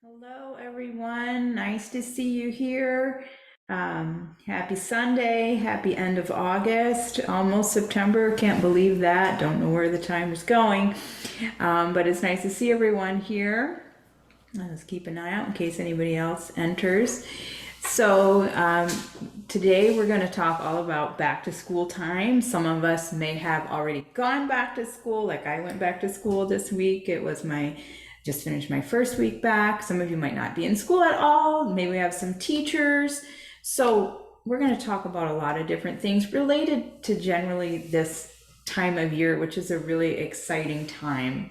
Hello, everyone. Nice to see you here. Happy Sunday. Happy end of August. Almost September. Can't believe that. Don't know where the time is going. But it's nice to see everyone here. Let's keep an eye out in case anybody else enters. So today we're going to talk all about back to school time. Some of us may have already gone back to school, like I went back to school this week. It was just finished my first week back. Some of you might not be in school at all. Maybe we have some teachers. So we're going to talk about a lot of different things related to generally this time of year, which is a really exciting time.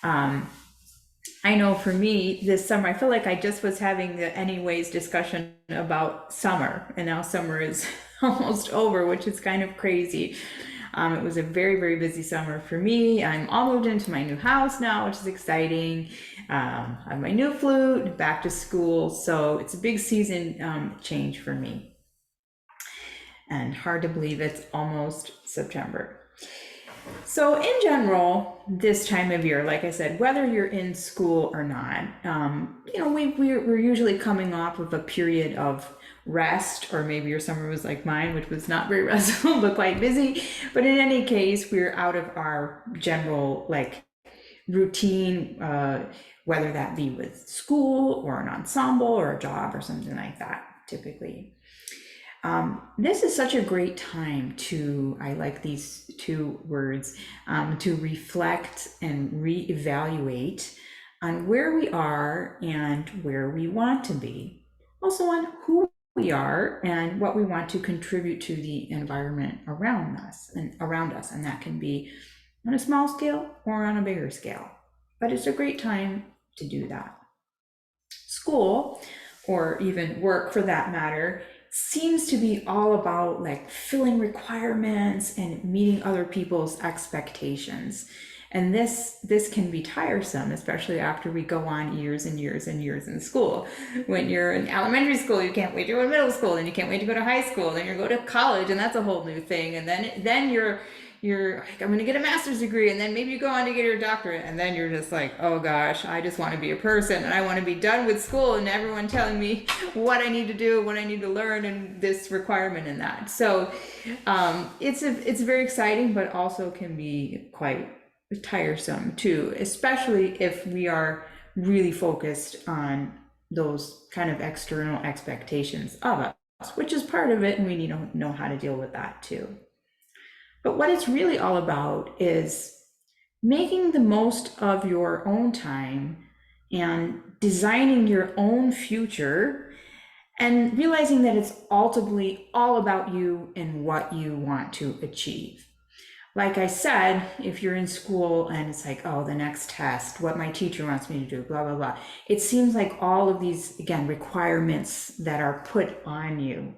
I know for me this summer, I feel like I just was having the NE-Ways discussion about summer, and now summer is almost over, which is kind of crazy. It was a very, very busy summer for me. I'm all moved into my new house now, which is exciting. I have my new flute, back to school. So it's a big season change for me. And hard to believe it's almost September. So in general, this time of year, like I said, whether you're in school or not, we're usually coming off of a period of rest, or maybe your summer was like mine, which was not very restful, but quite busy. But in any case, we're out of our general routine, whether that be with school or an ensemble or a job or something like that, typically. This is such a great time I like these two words, to reflect and reevaluate on where we are and where we want to be. Also on who we are and what we want to contribute to the environment around us. And that can be on a small scale or on a bigger scale. But it's a great time to do that. School, or even work for that matter, seems to be all about filling requirements and meeting other people's expectations. And this can be tiresome, especially after we go on years and years and years in school. When you're in elementary school, you can't wait to go to middle school, and you can't wait to go to high school, then you go to college, and that's a whole new thing. And then you're like, I'm going to get a master's degree, and then maybe you go on to get your doctorate, and then you're just like, oh gosh, I just want to be a person, and I want to be done with school and everyone telling me what I need to do, what I need to learn, and this requirement and that. So it's very exciting, but also can be quite tiresome too, especially if we are really focused on those kind of external expectations of us, which is part of it, and we need to know how to deal with that too. But what it's really all about is making the most of your own time and designing your own future, and realizing that it's ultimately all about you and what you want to achieve. Like I said, if you're in school and it's like, oh, the next test, what my teacher wants me to do, blah, blah, blah. It seems like all of these, again, requirements that are put on you.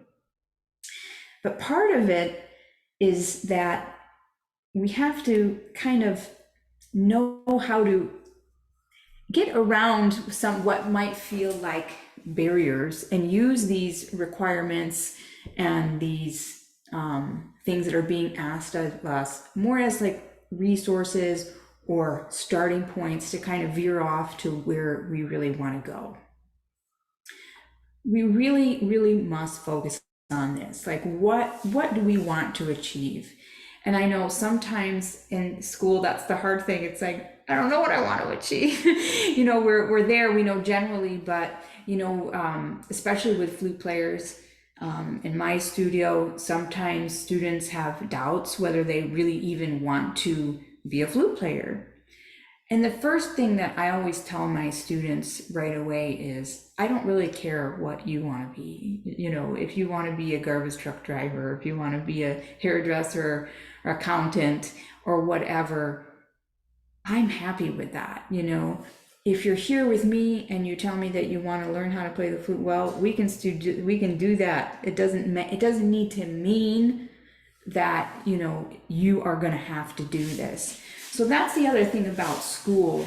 But part of it is that we have to kind of know how to get around what might feel like barriers and use these requirements and these things that are being asked of us more as resources or starting points to kind of veer off to where we really want to go. We really, really must focus on this. What do we want to achieve? And I know sometimes in school, that's the hard thing. It's like, I don't know what I want to achieve. We're there, we know generally, but, especially with flute players, in my studio, sometimes students have doubts whether they really even want to be a flute player. And the first thing that I always tell my students right away is, I don't really care what you want to be. If you want to be a garbage truck driver, if you want to be a hairdresser or accountant or whatever, I'm happy with that. If you're here with me and you tell me that you want to learn how to play the flute well, we can do that. It doesn't need to mean that you are going to have to do this. So that's the other thing about school,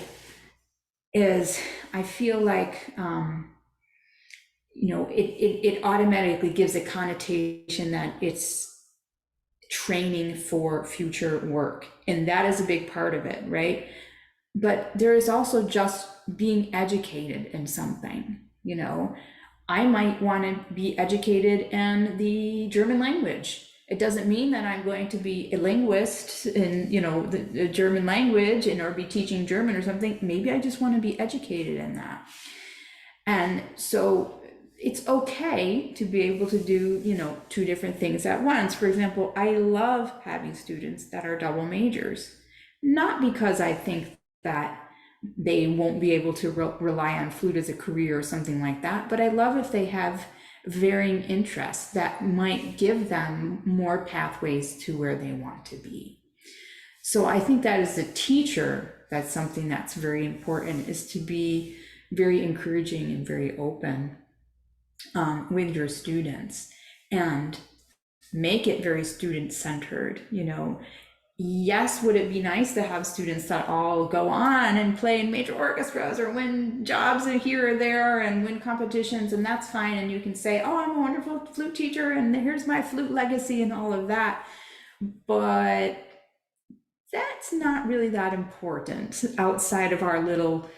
is I feel like it automatically gives a connotation that it's training for future work, and that is a big part of it, right? But there is also just being educated in something, I might want to be educated in the German language. It doesn't mean that I'm going to be a linguist in, the German language and or be teaching German or something. Maybe I just want to be educated in that. And so it's okay to be able to do, two different things at once. For example, I love having students that are double majors, not because I think that they won't be able to rely on flute as a career or something like that, but I love if they have varying interests that might give them more pathways to where they want to be. So I think that as a teacher, that's something that's very important, is to be very encouraging and very open with your students and make it very student-centered. Yes, would it be nice to have students that all go on and play in major orchestras or win jobs here or there and win competitions, and that's fine, and you can say, oh, I'm a wonderful flute teacher and here's my flute legacy and all of that, but that's not really that important outside of our little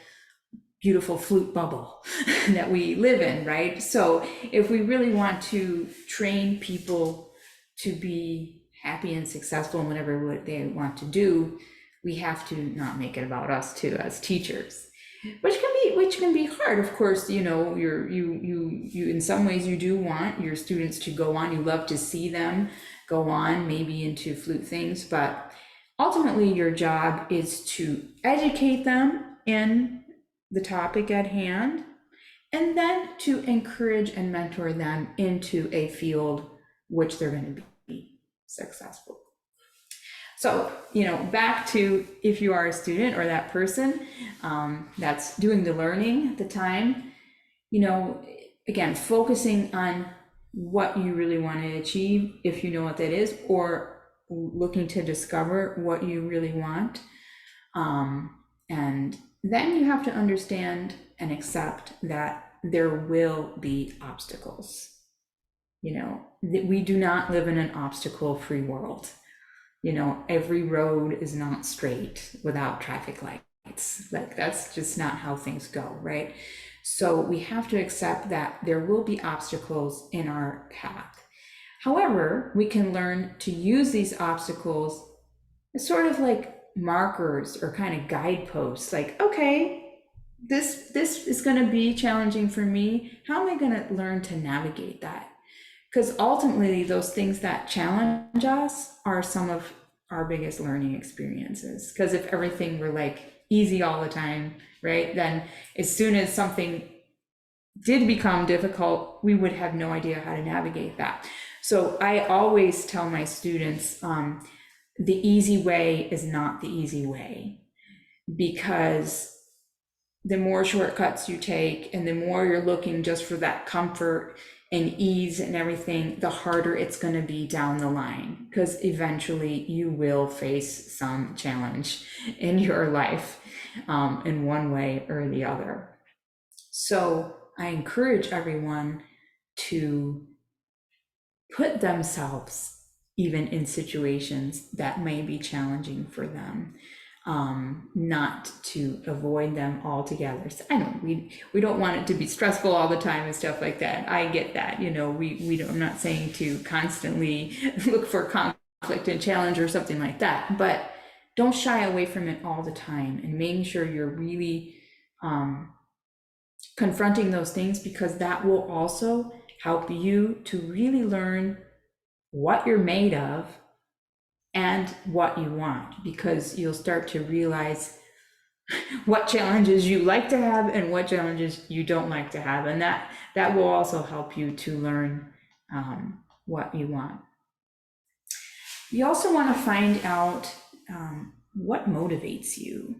beautiful flute bubble that we live in, right? So if we really want to train people to be happy and successful in whatever they want to do, we have to not make it about us too as teachers, which can be hard. Of course, you in some ways you do want your students to go on. You love to see them go on, maybe into flute things, but ultimately your job is to educate them in the topic at hand, and then to encourage and mentor them into a field which they're going to be successful. So, back to if you are a student or that person that's doing the learning at the time, again, focusing on what you really want to achieve, if you know what that is, or looking to discover what you really want. And then you have to understand and accept that there will be obstacles. That we do not live in an obstacle-free world. Every road is not straight without traffic lights. Like, that's just not how things go, right? So we have to accept that there will be obstacles in our path. However, we can learn to use these obstacles as sort of like markers or kind of guideposts. Like, okay, this is going to be challenging for me. How am I going to learn to navigate that? Because ultimately, those things that challenge us are some of our biggest learning experiences. Because if everything were like easy all the time, right, then as soon as something did become difficult, we would have no idea how to navigate that. So I always tell my students, the easy way is not the easy way, because the more shortcuts you take and the more you're looking just for that comfort and ease and everything, the harder it's going to be down the line, because eventually you will face some challenge in your life in one way or the other. So I encourage everyone to put themselves even in situations that may be challenging for them, not to avoid them altogether. So I know we don't want it to be stressful all the time and stuff like that. I get that, we don't, I'm not saying to constantly look for conflict and challenge or something like that, but don't shy away from it all the time, and making sure you're really confronting those things, because that will also help you to really learn what you're made of and what you want, because you'll start to realize what challenges you like to have and what challenges you don't like to have, and that will also help you to learn what you want. You also want to find out what motivates you.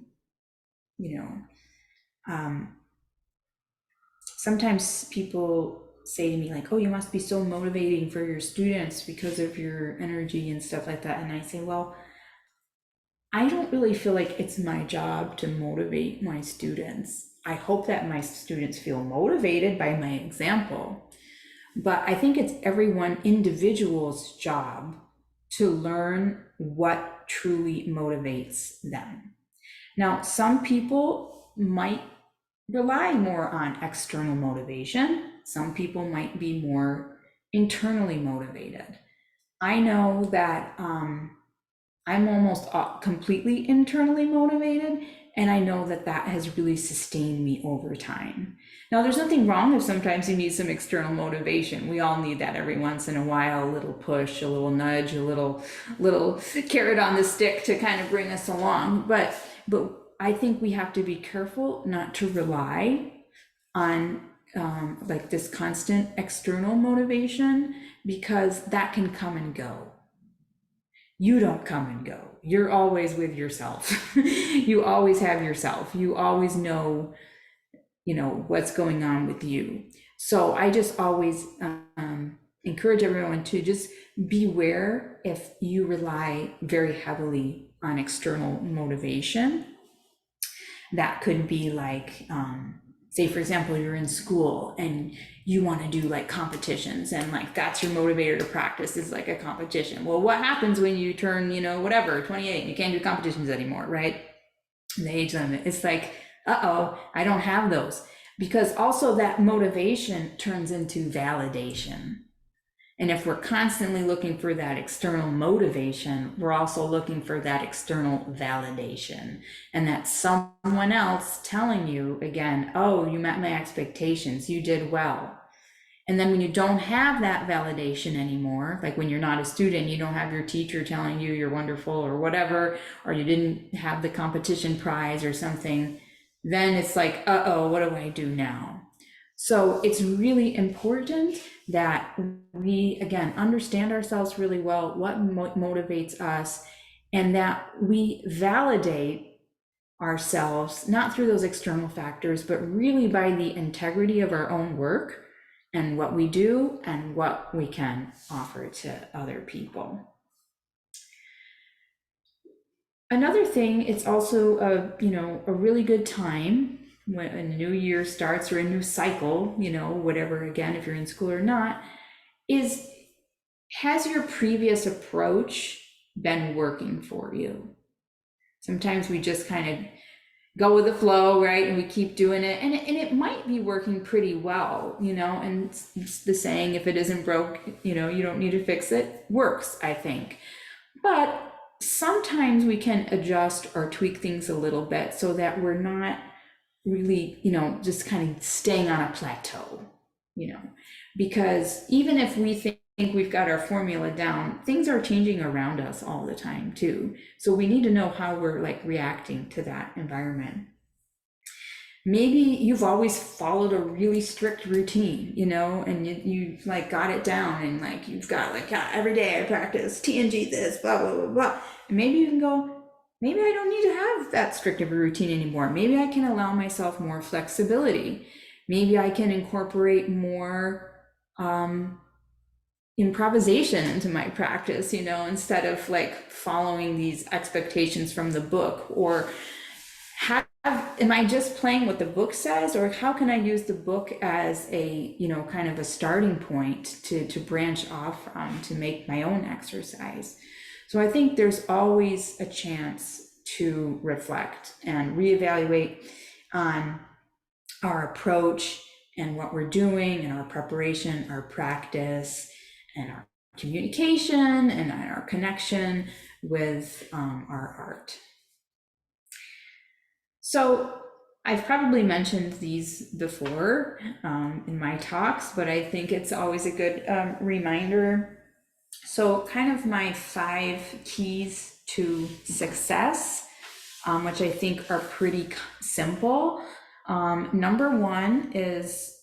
Sometimes people say to me like, oh, you must be so motivating for your students because of your energy and stuff like that. And I say, well, I don't really feel like it's my job to motivate my students. I hope that my students feel motivated by my example, but I think it's everyone individual's job to learn what truly motivates them. Now, some people might rely more on external motivation. Some people might be more internally motivated. I know that I'm almost completely internally motivated, and I know that that has really sustained me over time. Now, there's nothing wrong if sometimes you need some external motivation. We all need that every once in a while, a little push, a little nudge, a little carrot on the stick to kind of bring us along. But I think we have to be careful not to rely on like this constant external motivation, because that can come and go. You don't come and go. You're always with yourself. You always have yourself. You always know, what's going on with you. So I just always encourage everyone to just beware if you rely very heavily on external motivation. That could be like, say for example, you're in school and you want to do like competitions, and like that's your motivator to practice is like a competition. Well, what happens when you turn, whatever, 28, and you can't do competitions anymore, right? The age limit. It's like, uh-oh, I don't have those. Because also that motivation turns into validation. And if we're constantly looking for that external motivation, we're also looking for that external validation. And that's someone else telling you again, oh, you met my expectations, you did well. And then when you don't have that validation anymore, like when you're not a student, you don't have your teacher telling you you're wonderful or whatever, or you didn't have the competition prize or something, then it's like, uh-oh, what do I do now? So it's really important that we, again, understand ourselves really well, what motivates us, and that we validate ourselves, not through those external factors, but really by the integrity of our own work and what we do and what we can offer to other people. Another thing, it's also a really good time when a new year starts or a new cycle, whatever, again, if you're in school or not, is, has your previous approach been working for you? Sometimes we just kind of go with the flow, right? And we keep doing it, and it might be working pretty well, and it's the saying, if it isn't broke, you don't need to fix it, works, I think. But sometimes we can adjust or tweak things a little bit so that we're not really, just kind of staying on a plateau, because even if we think we've got our formula down, things are changing around us all the time too. So we need to know how we're like reacting to that environment. Maybe you've always followed a really strict routine, and you like got it down, and like you've got like, every day I practice TNG this, blah, blah, blah, blah. And maybe you can go, maybe I don't need to have that strict of a routine anymore. Maybe I can allow myself more flexibility. Maybe I can incorporate more improvisation into my practice, instead of like following these expectations from the book, or am I just playing what the book says, or how can I use the book as a, kind of a starting point to branch off from, to make my own exercise? So I think there's always a chance to reflect and reevaluate on our approach and what we're doing, and our preparation, our practice, and our communication, and our connection with our art. So I've probably mentioned these before in my talks, but I think it's always a good reminder. So kind of my 5 keys to success, which I think are pretty simple. Number 1 is,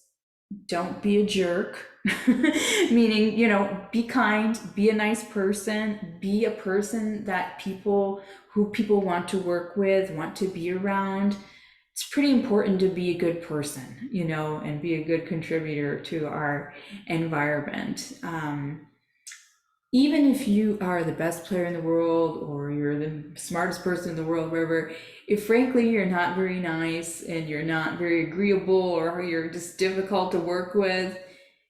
don't be a jerk. Meaning, be kind, be a nice person, be a person that people want to work with, want to be around. It's pretty important to be a good person, and be a good contributor to our environment. Even if you are the best player in the world, or you're the smartest person in the world, wherever, if frankly you're not very nice and you're not very agreeable, or you're just difficult to work with,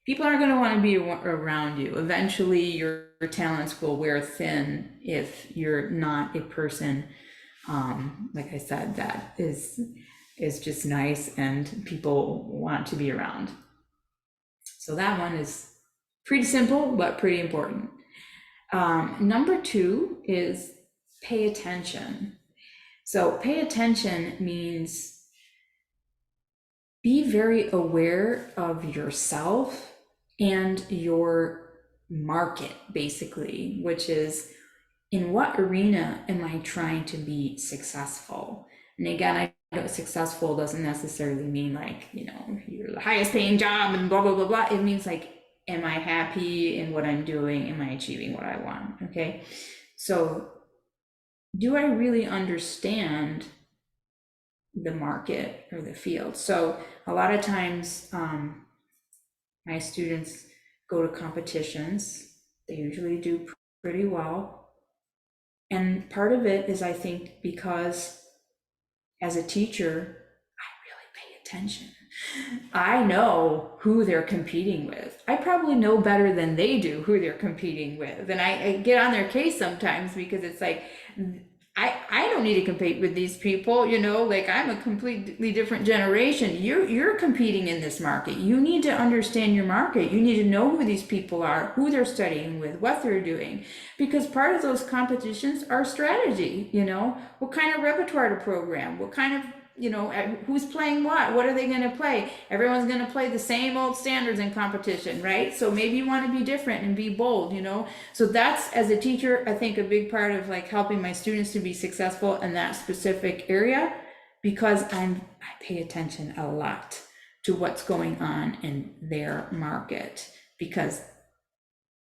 people aren't going to want to be around you. Eventually your talents will wear thin if you're not a person Like I said, that is just nice and people want to be around. So that one is pretty simple, but pretty important. Number 2 is pay attention. So pay attention means be very aware of yourself and your market, basically, which is in what arena am I trying to be successful? And again, I know successful doesn't necessarily mean like, you're the highest paying job and blah, blah, blah, blah. It means like, am I happy in what I'm doing? Am I achieving what I want? Okay. So do I really understand the market or the field? So a lot of times my students go to competitions. They usually do pretty well. And part of it is, I think, because as a teacher, I really pay attention. I know who they're competing with. I probably know better than they do who they're competing with. And I get on their case sometimes because it's like, I don't need to compete with these people, like I'm a completely different generation. You're competing in this market. You need to understand your market. You need to know who these people are, who they're studying with, what they're doing. Because part of those competitions are strategy, what kind of repertoire to program, what kind of who's playing what are they going to play? Everyone's going to play the same old standards in competition, right? So maybe you want to be different and be bold, so that's, as a teacher, I think a big part of like helping my students to be successful in that specific area, because I pay attention a lot to what's going on in their market, because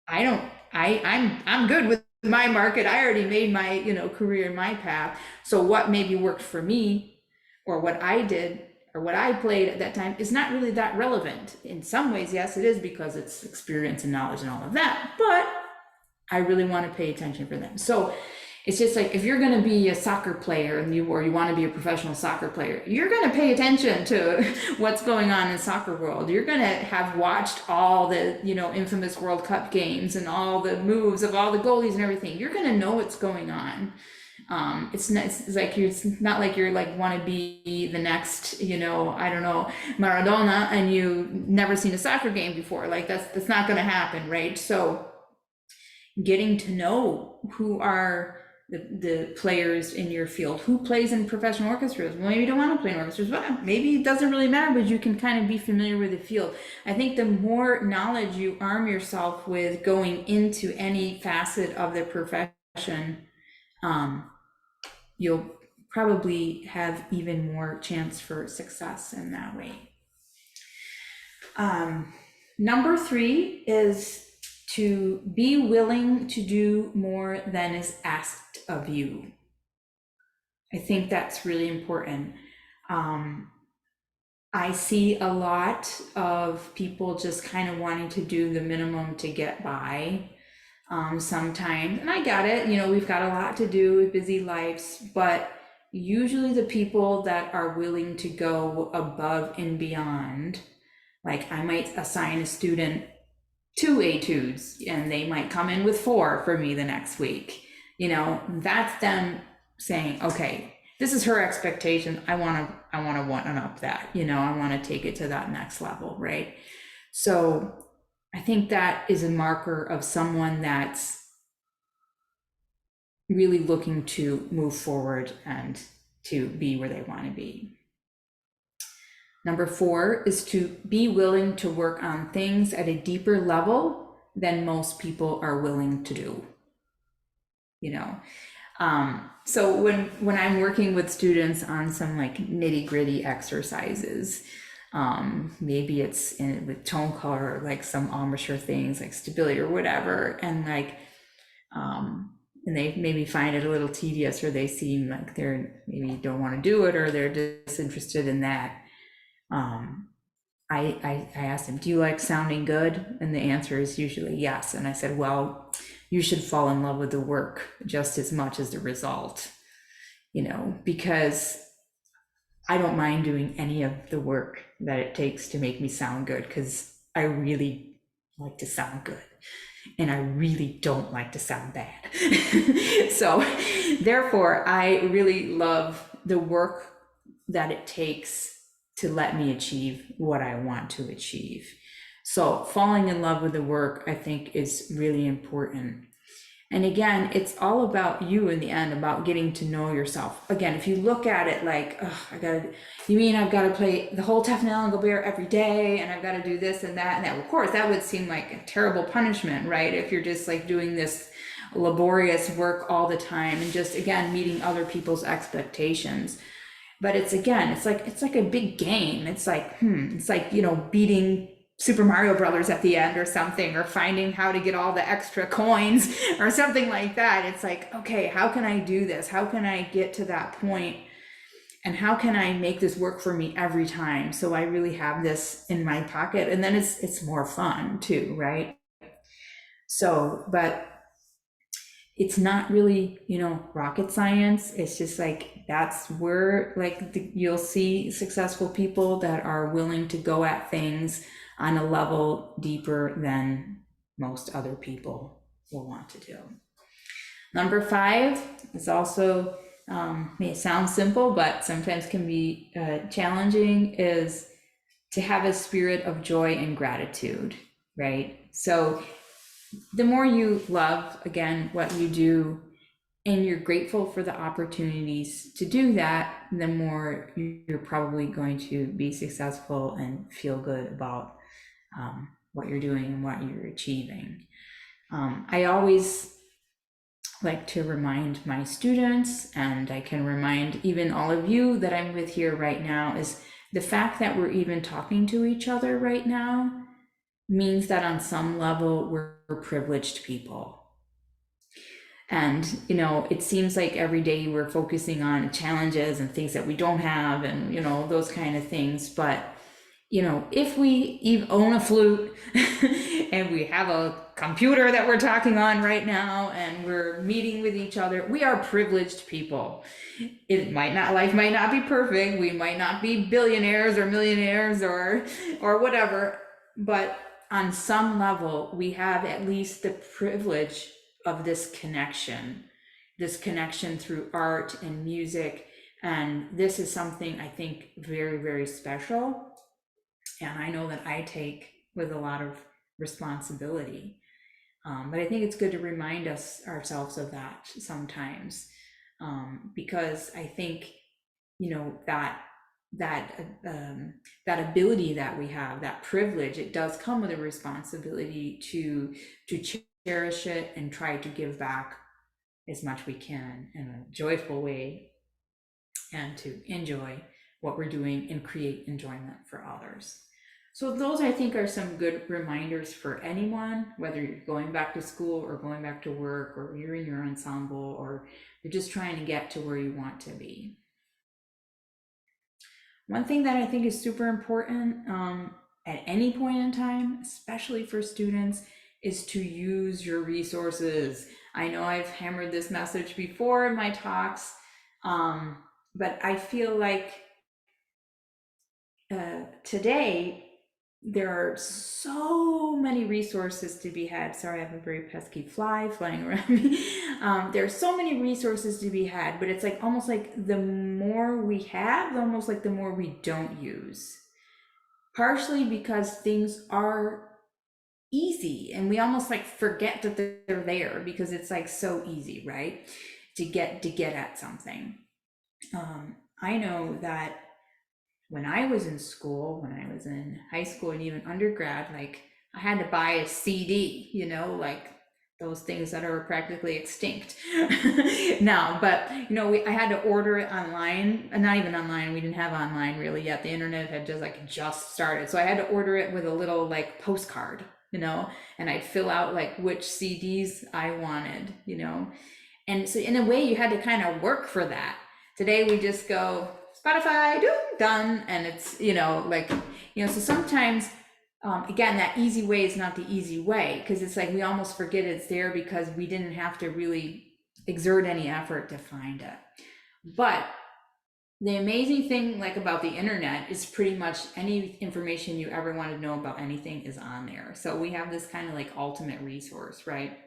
I'm good with my market. I already made my career in my path. So what maybe worked for me, or what I did, or what I played at that time, is not really that relevant. In some ways, yes, it is, because it's experience and knowledge and all of that, but I really want to pay attention for them. So it's just like, if you're going to be a soccer player or you want to be a professional soccer player, you're going to pay attention to what's going on in the soccer world. You're going to have watched all the, infamous World Cup games and all the moves of all the goalies and everything. You're going to know what's going on. It's not like you're like want to be the next, I don't know, Maradona, and you never seen a soccer game before. Like that's not going to happen, right? So getting to know who are the players in your field, who plays in professional orchestras. Well, maybe you don't want to play in orchestras, but maybe it doesn't really matter, but you can kind of be familiar with the field. I think the more knowledge you arm yourself with going into any facet of the profession, you'll probably have even more chance for success in that way. Number 3 is to be willing to do more than is asked of you. I think that's really important. I see a lot of people just kind of wanting to do the minimum to get by. Sometimes, and I got it, we've got a lot to do with busy lives, but usually the people that are willing to go above and beyond, like I might assign a student 2 etudes and they might come in with 4 for me the next week, that's them saying, okay, this is her expectation. I want to one up that, I want to take it to that next level, right? So I think that is a marker of someone that's really looking to move forward and to be where they want to be. Number 4 is to be willing to work on things at a deeper level than most people are willing to do. So when I'm working with students on some like nitty-gritty exercises, maybe it's with tone color, like some embouchure things like stability or whatever, and like and they maybe find it a little tedious, or they seem like they're maybe don't want to do it, or they're disinterested in that. I asked them, do you like sounding good? And the answer is usually yes. And I said, well, you should fall in love with the work just as much as the result, because I don't mind doing any of the work that it takes to make me sound good, because I really like to sound good. and I really don't like to sound bad. So therefore, I really love the work that it takes to let me achieve what I want to achieve. So falling in love with the work, I think, is really important. And again, it's all about you in the end, about getting to know yourself. Again, if you look at it like, oh, you mean I've got to play the whole Tefnell and Gobert every day, and I've got to do this and that and that. Of course, that would seem like a terrible punishment, right? If you're just like doing this laborious work all the time and just, again, meeting other people's expectations. But it's, again, it's like a big game. It's like, beating Super Mario Brothers at the end or something, or finding how to get all the extra coins or something like that. It's like, okay, how can I do this? How can I get to that point? And how can I make this work for me every time? So I really have this in my pocket, and then it's more fun too, right? So, but it's not really, rocket science. It's just like, that's where you'll see successful people that are willing to go at things on a level deeper than most other people will want to do. Number 5 is also, may sound simple, but sometimes can be challenging, is to have a spirit of joy and gratitude, right? So the more you love, again, what you do, and you're grateful for the opportunities to do that, the more you're probably going to be successful and feel good about what you're doing and what you're achieving. I always like to remind my students, and I can remind even all of you that I'm with here right now, is the fact that we're even talking to each other right now means that on some level we're privileged people. And, it seems like every day we're focusing on challenges and things that we don't have, and, those kind of things. But, if we own a flute and we have a computer that we're talking on right now and we're meeting with each other, we are privileged people. Life might not be perfect. We might not be billionaires or millionaires or whatever, but on some level, we have at least the privilege of this connection through art and music. And this is something I think very, very special. And I know that I take with a lot of responsibility. But I think it's good to remind ourselves of that sometimes, because I think, that ability that we have, that privilege, it does come with a responsibility to cherish it and try to give back as much we can in a joyful way, and to enjoy what we're doing and create enjoyment for others. So those, I think, are some good reminders for anyone, whether you're going back to school or going back to work, or you're in your ensemble, or you're just trying to get to where you want to be. One thing that I think is super important at any point in time, especially for students, is to use your resources. I know I've hammered this message before in my talks, but I feel like today there are so many resources to be had. Sorry, I have a very pesky fly flying around me. There are so many resources to be had, but it's like almost like the more we have, almost like the more we don't use. Partially because things are easy and we almost like forget that they're there, because it's like so easy, right? To get at something. I know that when I was in school, when I was in high school and even undergrad, like I had to buy a CD, like those things that are practically extinct now. But I had to order it online, and not even online. We didn't have online really yet. The internet had just started, so I had to order it with a little like postcard, and I'd fill out like which CDs I wanted, and so in a way you had to kind of work for that. Today we just go Spotify, done, and it's so sometimes again, that easy way is not the easy way, because it's like we almost forget it's there because we didn't have to really exert any effort to find it. But The amazing thing like about the internet is pretty much any information you ever want to know about anything is on there. So we have this kind of like ultimate resource, right?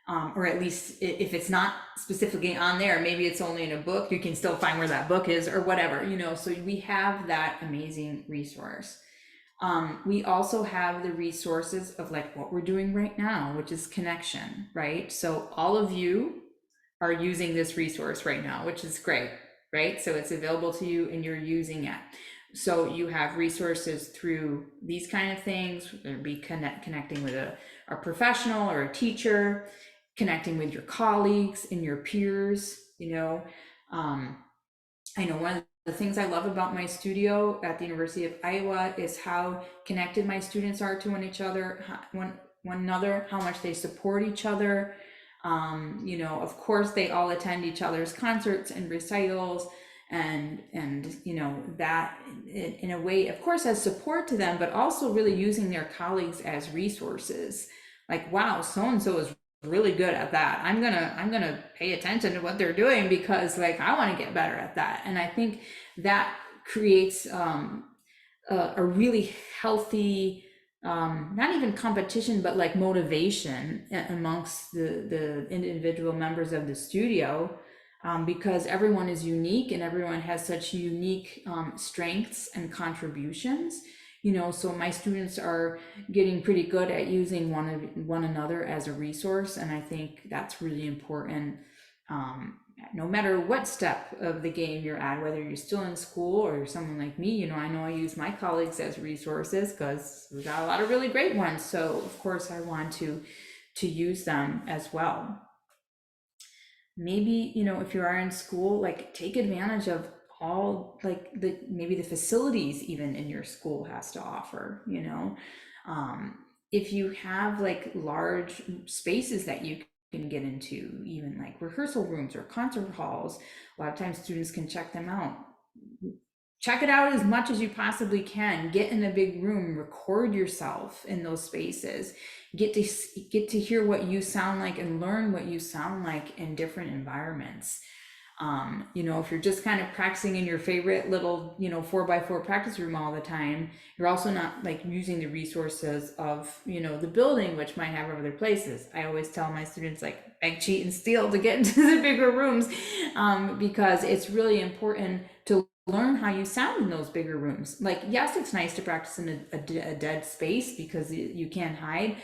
Or at least if it's not specifically on there, maybe it's only in a book, you can still find where that book is or whatever, you know, so we have that amazing resource. We also have the resources of like what we're doing right now, which is connection, right? So all of you are using this resource right now, which is great, right? So it's available to you and you're using it. So you have resources through these kind of things, whether it be connecting with a professional or a teacher, connecting with your colleagues and your peers, you know. I know one of the things I love about my studio at the University of Iowa is how connected my students are to one another, how much they support each other. You know, of course, they all attend each other's concerts and recitals, and you know that in a way, of course, as support to them, but also really using their colleagues as resources. Like, wow, so and so is really good at that. I'm gonna pay attention to what they're doing because like I want to get better at that. And I think that creates a really healthy not even competition but like motivation amongst the individual members of the studio, because everyone is unique and everyone has such unique strengths and contributions, you know. So my students are getting pretty good at using one another as a resource, and I think that's really important. No matter what step of the game you're at, whether you're still in school or you're someone like me, you know, I know I use my colleagues as resources because we got a lot of really great ones. So of course I want to use them as well. Maybe, you know, if you are in school, like take advantage of all like the maybe the facilities even in your school has to offer, you know. If you have like large spaces that you can get into, even like rehearsal rooms or concert halls, a lot of times students can check them out. Check it out as much as you possibly can. Get in a big room, record yourself in those spaces, get to hear what you sound like and learn what you sound like in different environments. You know, if you're just kind of practicing in your favorite little, you know, 4x4 practice room all the time, you're also not like using the resources of, you know, the building, which might have other places. I always tell my students like beg, cheat, and steal to get into the bigger rooms, because it's really important to learn how you sound in those bigger rooms. Like, yes, it's nice to practice in a dead space because you can't hide.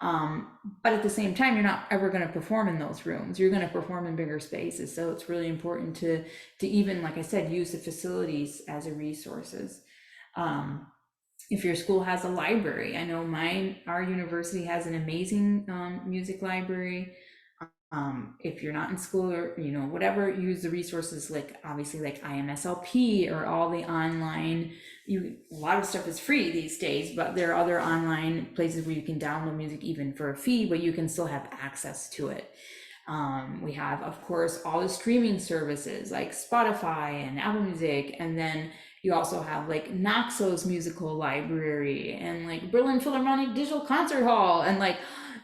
But at the same time, you're not ever going to perform in those rooms. You're going to perform in bigger spaces. So it's really important to even, like I said, use the facilities as a resources. If your school has a library, I know our university has an amazing music library. If you're not in school or, you know, whatever, use the resources like obviously like IMSLP or all the online, a lot of stuff is free these days, but there are other online places where you can download music even for a fee, but you can still have access to it. We have, of course, all the streaming services like Spotify and Apple Music, and then you also have like Naxos Musical Library and like Berlin Philharmonic Digital Concert Hall and like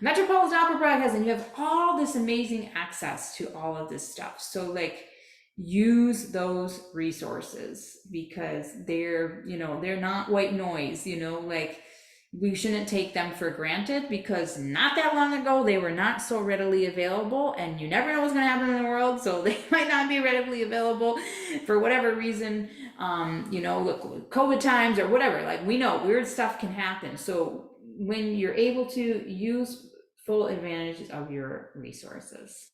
Metropolitan Opera Broadcast, and you have all this amazing access to all of this stuff. So like use those resources because they're, you know, they're not white noise, you know, like we shouldn't take them for granted because not that long ago they were not so readily available, and you never know what's going to happen in the world, so they might not be readily available for whatever reason. You know, look, COVID times or whatever, like we know weird stuff can happen. So when you're able to use full advantage of your resources.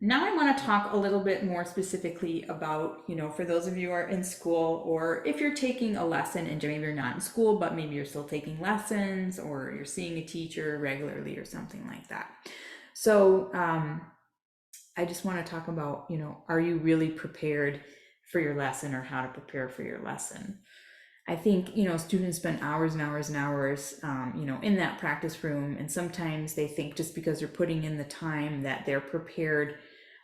Now I want to talk a little bit more specifically about, you know, for those of you who are in school, or if you're taking a lesson and maybe you're not in school, but maybe you're still taking lessons or you're seeing a teacher regularly or something like that. So I just want to talk about, you know, are you really prepared for your lesson or how to prepare for your lesson? I think, you know, students spend hours and hours and hours, you know, in that practice room. And sometimes they think just because they're putting in the time that they're prepared.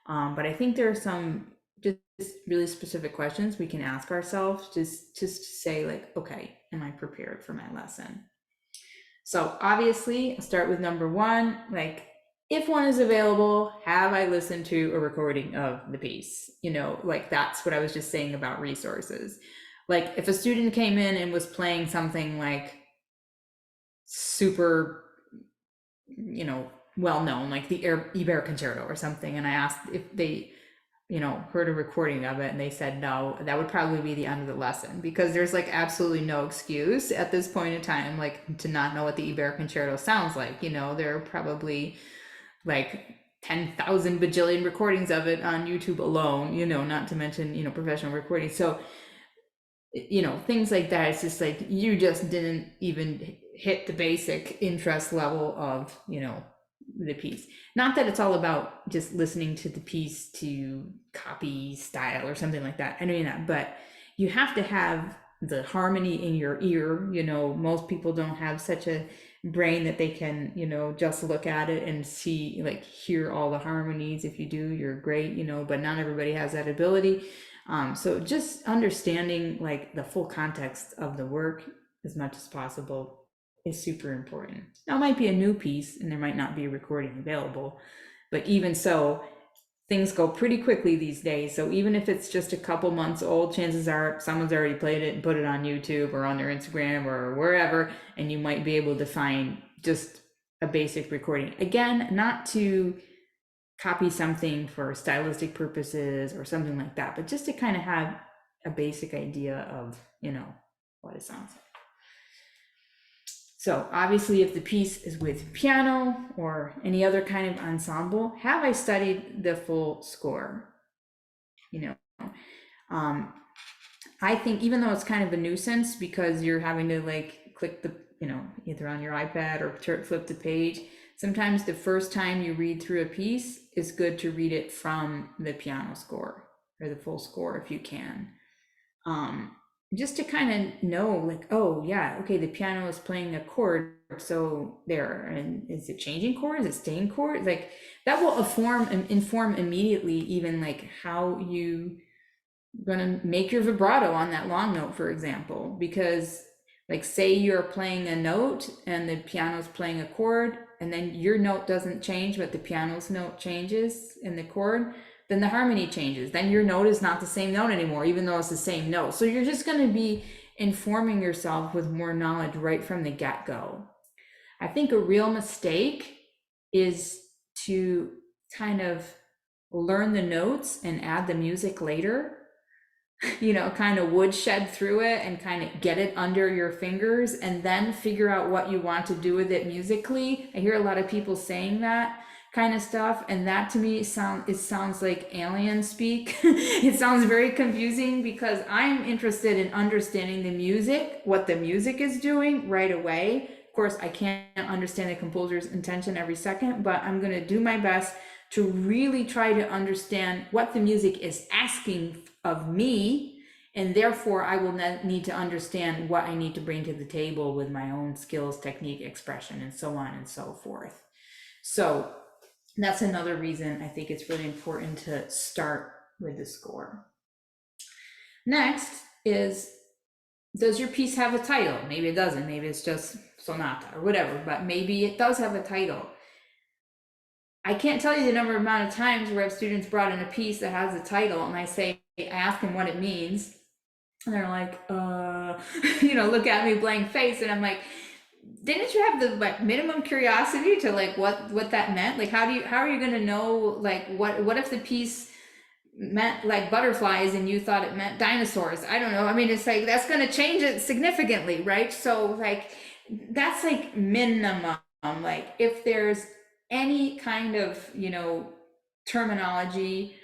But I think there are some just really specific questions we can ask ourselves just to say like, okay, am I prepared for my lesson? So obviously I'll start with number one, like, if one is available, have I listened to a recording of the piece? You know, like that's what I was just saying about resources. Like if a student came in and was playing something like super, you know, well known, like the Ibero Concerto or something, and I asked if they, you know, heard a recording of it and they said no, that would probably be the end of the lesson, because there's like absolutely no excuse at this point in time, like to not know what the Ibero Concerto sounds like. You know, there are probably like 10,000 bajillion recordings of it on YouTube alone, you know, not to mention, you know, professional recordings. So, you know, things like that. It's just like you just didn't even hit the basic interest level of, you know, the piece. Not that it's all about just listening to the piece to copy style or something like that. I mean that, but you have to have the harmony in your ear. You know, most people don't have such a brain that they can, you know, just look at it and see, like, hear all the harmonies. If you do, you're great, you know, but not everybody has that ability. So just understanding like the full context of the work as much as possible is super important. Now, it might be a new piece and there might not be a recording available, but even so, things go pretty quickly these days. So even if it's just a couple months old, chances are someone's already played it and put it on YouTube or on their Instagram or wherever, and you might be able to find just a basic recording. Again, not to copy something for stylistic purposes or something like that, but just to kind of have a basic idea of, you know, what it sounds like. So obviously if the piece is with piano or any other kind of ensemble, have I studied the full score? You know, I think even though it's kind of a nuisance because you're having to like click the, you know, either on your iPad or flip the page, sometimes the first time you read through a piece is good to read it from the piano score or the full score if you can. Just to kind of know, like, oh yeah, okay, the piano is playing a chord, so there, and is it changing chord? Is it staying chord? Like that will inform immediately, even like how you gonna make your vibrato on that long note, for example, because like say you're playing a note and the piano's playing a chord and then your note doesn't change but the piano's note changes in the chord, then the harmony changes. Then your note is not the same note anymore, even though it's the same note. So you're just going to be informing yourself with more knowledge right from the get-go. I think a real mistake is to kind of learn the notes and add the music later, you know, kind of woodshed through it and kind of get it under your fingers and then figure out what you want to do with it musically. I hear a lot of people saying that kind of stuff, and that to me sounds like alien speak. It sounds very confusing because I'm interested in understanding the music, what the music is doing right away. Of course, I can't understand the composer's intention every second, but I'm going to do my best to really try to understand what the music is asking of me, and therefore I will need to understand what I need to bring to the table with my own skills, technique, expression, and so on and so forth. So that's another reason I think it's really important to start with the score. Next is, does your piece have a title? Maybe it doesn't, maybe it's just sonata or whatever, but maybe it does have a title. I can't tell you the amount of times where I have students brought in a piece that has a title and I ask them what it means. And they're like, you know, look at me blank face. And I'm like, didn't you have the like minimum curiosity to like what that meant? Like, how are you going to know, like, what if the piece meant like butterflies and you thought it meant dinosaurs? I don't know. I mean, it's like, that's going to change it significantly, right? So like, that's like minimum. Like if there's any kind of, you know, terminology,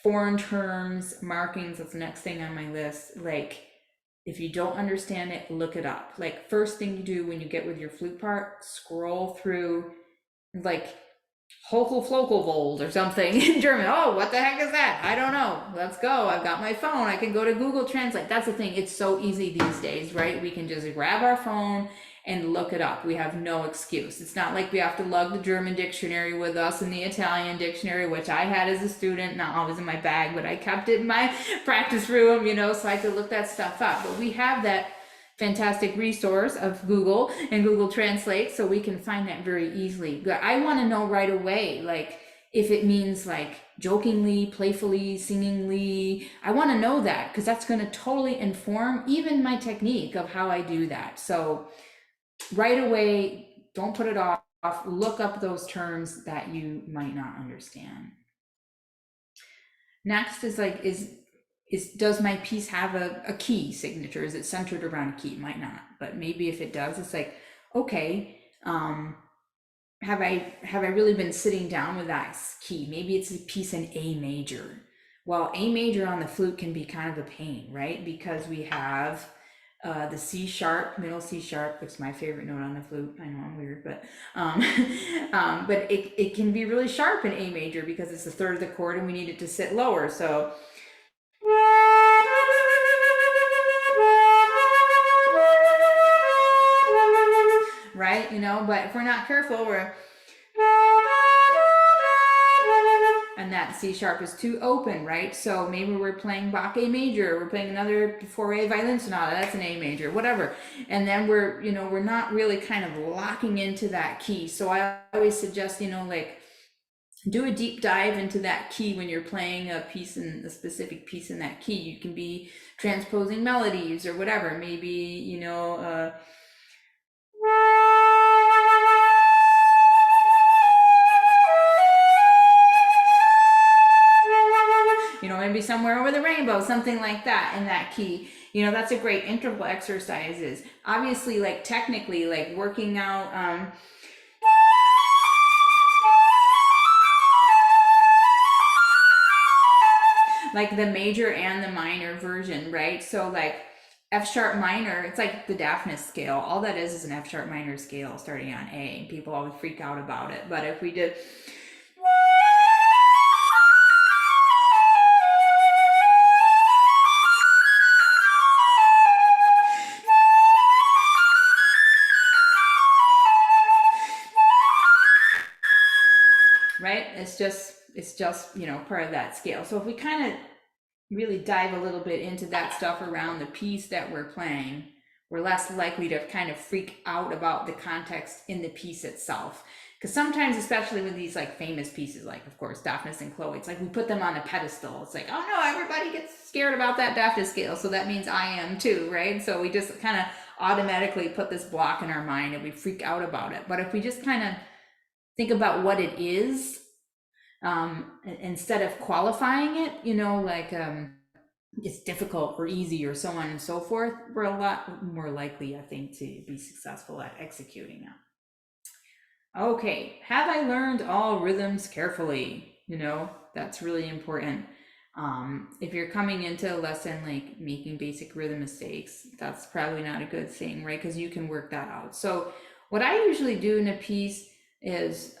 foreign terms, markings, that's the next thing on my list. Like, if you don't understand it, look it up. Like, first thing you do when you get with your flute part, scroll through like Hochel or something in German. Oh, what the heck is that? I don't know. Let's go. I've got my phone. I can go to Google Translate. That's the thing. It's so easy these days, right? We can just grab our phone and look it up. We have no excuse. It's not like we have to lug the German dictionary with us and the Italian dictionary, which I had as a student, not always in my bag, but I kept it in my practice room, you know, so I could look that stuff up. But we have that fantastic resource of Google and Google Translate, so we can find that very easily. But I want to know right away, like if it means like jokingly, playfully, singingly. I want to know that because that's going to totally inform even my technique of how I do that. So right away, don't put it off. Look up those terms that you might not understand. Next is like, does my piece have a key signature? Is it centered around a key? It might not, but maybe if it does, it's like, okay, have I really been sitting down with that key? Maybe it's a piece in A major. Well, A major on the flute can be kind of a pain, right? Because we have the C sharp, middle C sharp, which is my favorite note on the flute. I know I'm weird, but but it can be really sharp in A major because it's the third of the chord and we need it to sit lower. So right, you know, but if we're not careful, we're and that C sharp is too open, right? So maybe we're playing Bach A major, we're playing another Fauré violin sonata, that's an A major, whatever. And then we're, you know, we're not really kind of locking into that key. So I always suggest, you know, like do a deep dive into that key when you're playing a piece in a specific piece in that key. You can be transposing melodies or whatever. Maybe, you know, you know, maybe somewhere over the rainbow, something like that in that key. You know, that's a great interval exercises. Obviously, like technically, like working out, like the major and the minor version, right? So like F sharp minor, it's like the Daphnis scale. All that is an F sharp minor scale starting on A. People always freak out about it. But if we did, right? It's just, you know, part of that scale. So if we kind of really dive a little bit into that stuff around the piece that we're playing, we're less likely to kind of freak out about the context in the piece itself. Because sometimes, especially with these like famous pieces, like of course Daphnis and Chloe, it's like we put them on a pedestal. It's like, oh no, everybody gets scared about that Daphnis scale, so that means I am too, right? So we just kind of automatically put this block in our mind and we freak out about it. But if we just kind of think about what it is, instead of qualifying it, you know, like it's difficult or easy or so on and so forth, we're a lot more likely, I think, to be successful at executing it. Okay, have I learned all rhythms carefully? You know, that's really important. If you're coming into a lesson like making basic rhythm mistakes, that's probably not a good thing, right? Because you can work that out. So what I usually do in a piece is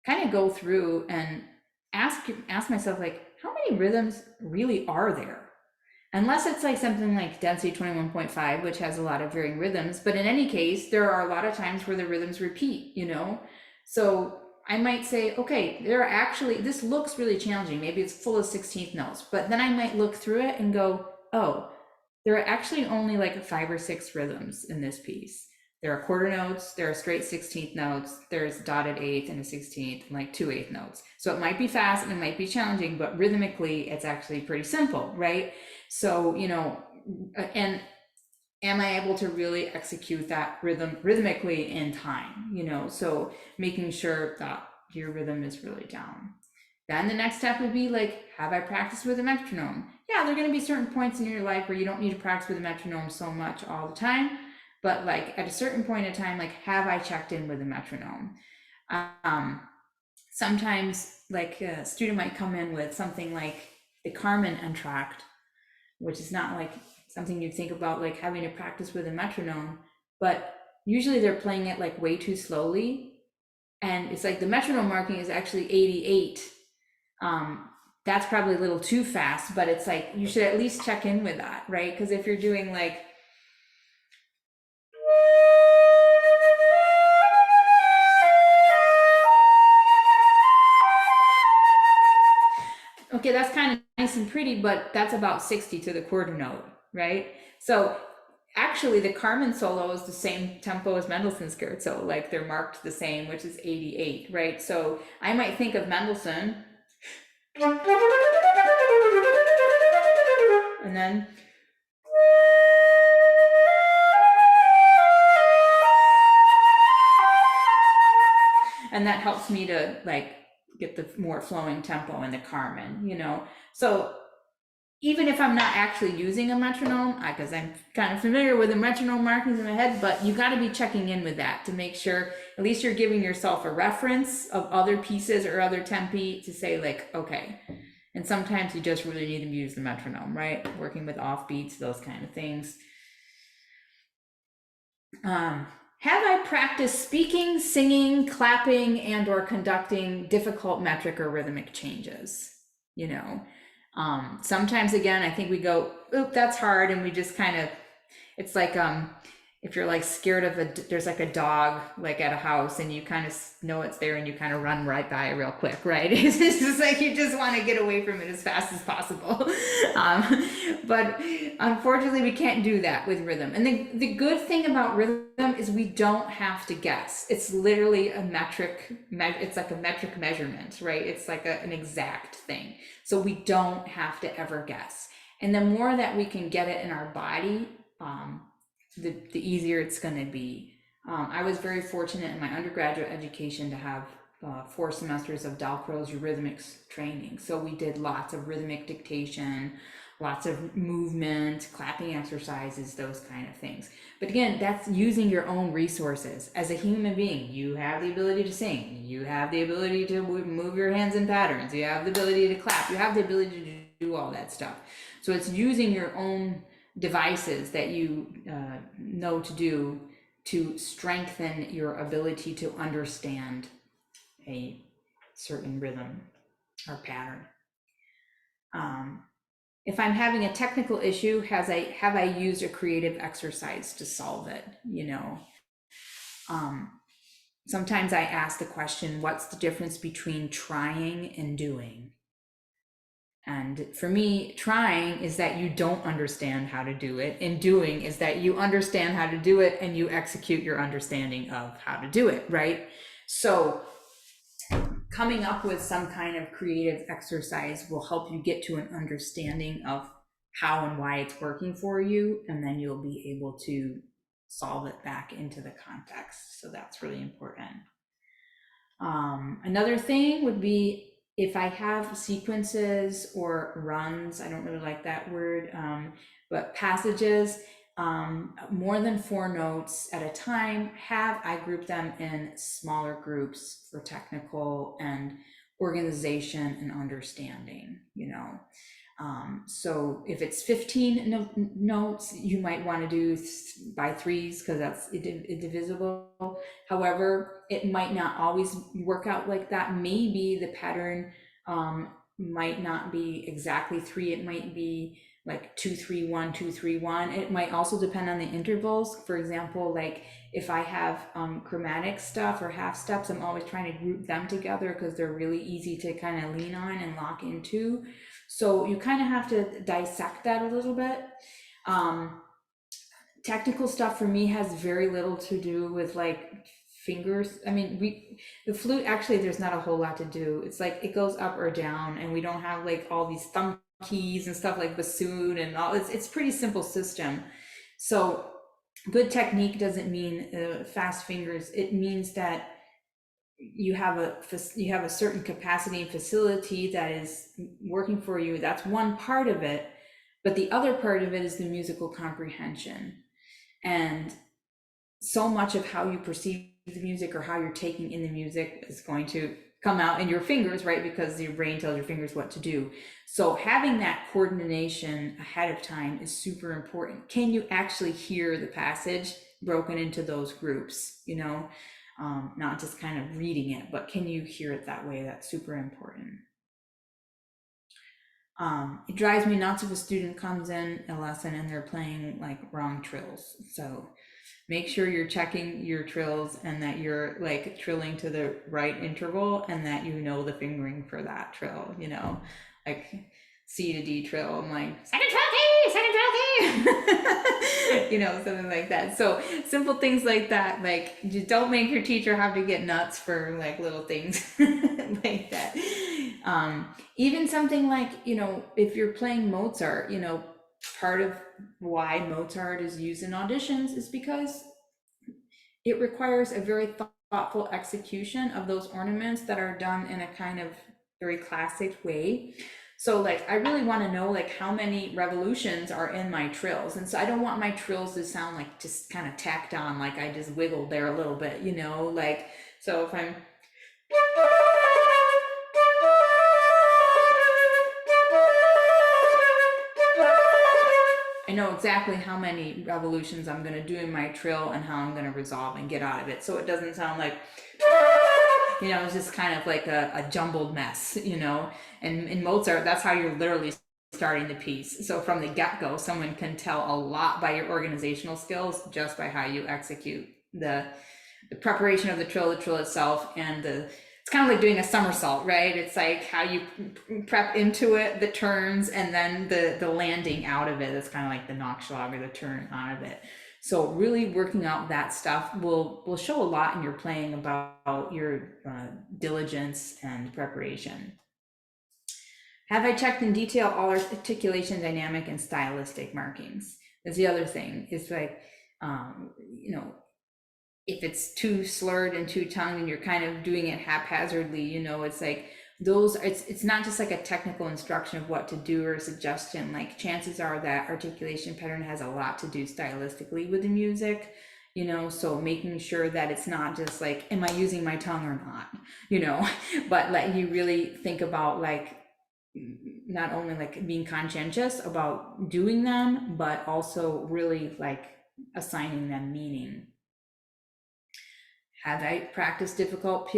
kind of go through and ask myself, like, how many rhythms really are there? Unless it's like something like density 21.5, which has a lot of varying rhythms, but in any case, there are a lot of times where the rhythms repeat, you know? So I might say, okay, there are actually, this looks really challenging. Maybe it's full of 16th notes, but then I might look through it and go, oh, there are actually only like 5 or 6 rhythms in this piece. There are quarter notes, there are straight 16th notes, there's dotted eighth and a 16th, and like 2/8 notes. So it might be fast and it might be challenging, but rhythmically, it's actually pretty simple, right? So, you know, and am I able to really execute that rhythmically in time, you know? So making sure that your rhythm is really down. Then the next step would be like, have I practiced with a metronome? Yeah, there are going to be certain points in your life where you don't need to practice with a metronome so much all the time, but like at a certain point in time, like, have I checked in with a metronome? Sometimes like a student might come in with something like the Carmen entr'acte, which is not like something you'd think about like having to practice with a metronome, but usually they're playing it like way too slowly. And it's like the metronome marking is actually 88. That's probably a little too fast, but it's like you should at least check in with that, right? Because if you're doing like, okay, that's kind of nice and pretty, but that's about 60 to the quarter note, right? So actually the Carmen solo is the same tempo as Mendelssohn's Scherzo, like they're marked the same, which is 88, right? So I might think of Mendelssohn, and then that helps me to like get the more flowing tempo in the Carmen, you know? So even if I'm not actually using a metronome, because I'm kind of familiar with the metronome markings in my head, but you got to be checking in with that to make sure at least you're giving yourself a reference of other pieces or other tempi to say like, okay. And sometimes you just really need to use the metronome, right? Working with offbeats, those kind of things. Have I practiced speaking, singing, clapping, and or conducting difficult metric or rhythmic changes? You know, sometimes again, I think we go, oop, that's hard. And we just kind of, it's like, if you're like scared of there's like a dog like at a house and you kind of know it's there and you kind of run right by it real quick, right? It's just like you just want to get away from it as fast as possible. But unfortunately we can't do that with rhythm. And the good thing about rhythm is we don't have to guess. It's literally a metric, it's like a metric measurement, right? It's like an exact thing. So we don't have to ever guess. And the more that we can get it in our body, the easier it's going to be. I was very fortunate in my undergraduate education to have 4 semesters of Dalcroze Eurythmics training. So we did lots of rhythmic dictation, lots of movement, clapping exercises, those kind of things. But again, that's using your own resources. As a human being, you have the ability to sing, you have the ability to move your hands in patterns, you have the ability to clap, you have the ability to do all that stuff. So it's using your own devices that you know to do to strengthen your ability to understand a certain rhythm or pattern. If I'm having a technical issue, have I used a creative exercise to solve it? You know, sometimes I ask the question, what's the difference between trying and doing? And for me, trying is that you don't understand how to do it, and doing is that you understand how to do it and you execute your understanding of how to do it, right? So coming up with some kind of creative exercise will help you get to an understanding of how and why it's working for you, and then you'll be able to solve it back into the context. So that's really important. Another thing would be if I have sequences or runs, I don't really like that word, but passages, more than 4 notes at a time, I group them in smaller groups for technical and organization and understanding, you know. So if it's 15 notes, you might want to do by 3s because that's indivisible. However, it might not always work out like that. Maybe the pattern might not be exactly 3. It might be like 2 3 1 2 3 1. It might also depend on the intervals. For example, like if I have chromatic stuff or half steps, I'm always trying to group them together because they're really easy to kind of lean on and lock into. So you kind of have to dissect that a little bit. Technical stuff for me has very little to do with like fingers. I mean, the flute, actually, there's not a whole lot to do. It's like it goes up or down, and we don't have like all these thumb keys and stuff like bassoon and all. It's pretty simple system. So good technique doesn't mean fast fingers. It means that you have a certain capacity and facility that is working for you. That's one part of it, but the other part of it is the musical comprehension. And so much of how you perceive the music or how you're taking in the music is going to come out in your fingers, right? Because your brain tells your fingers what to do. So having that coordination ahead of time is super important. Can you actually hear the passage broken into those groups, you know? Not just kind of reading it, but can you hear it that way? That's super important. It drives me nuts if a student comes in a lesson and they're playing like wrong trills. So make sure you're checking your trills and that you're like trilling to the right interval and that you know the fingering for that trill, you know, like C to D trill. I'm like, second trill key, You know, something like that. So simple things like that, like just don't make your teacher have to get nuts for like little things like that. Even something like, you know, if you're playing Mozart, you know, part of why Mozart is used in auditions is because it requires a very thoughtful execution of those ornaments that are done in a kind of very classic way. So like I really want to know like how many revolutions are in my trills. And so I don't want my trills to sound like just kind of tacked on, like I just wiggled there a little bit, you know, like so if I'm I know exactly how many revolutions I'm going to do in my trill and how I'm going to resolve and get out of it. So it doesn't sound like, you know, it's just kind of like a jumbled mess, you know. And in Mozart, that's how you're literally starting the piece. So from the get-go, someone can tell a lot by your organizational skills just by how you execute the preparation of the trill itself, and it's kind of like doing a somersault, right? It's like how you prep into it, the turns, and then the landing out of it. It's kind of like the Nachschlag or the turn out of it. So really working out that stuff will show a lot in your playing about your diligence and preparation. Have I checked in detail all articulation, dynamic, and stylistic markings? That's the other thing. It's like, you know, if it's too slurred and too tongued and you're kind of doing it haphazardly, you know, it's like those, it's not just like a technical instruction of what to do or a suggestion. Like chances are that articulation pattern has a lot to do stylistically with the music, you know, so making sure that it's not just like, am I using my tongue or not, you know, but let you really think about like, not only like being conscientious about doing them, but also really like assigning them meaning. Have I practiced difficult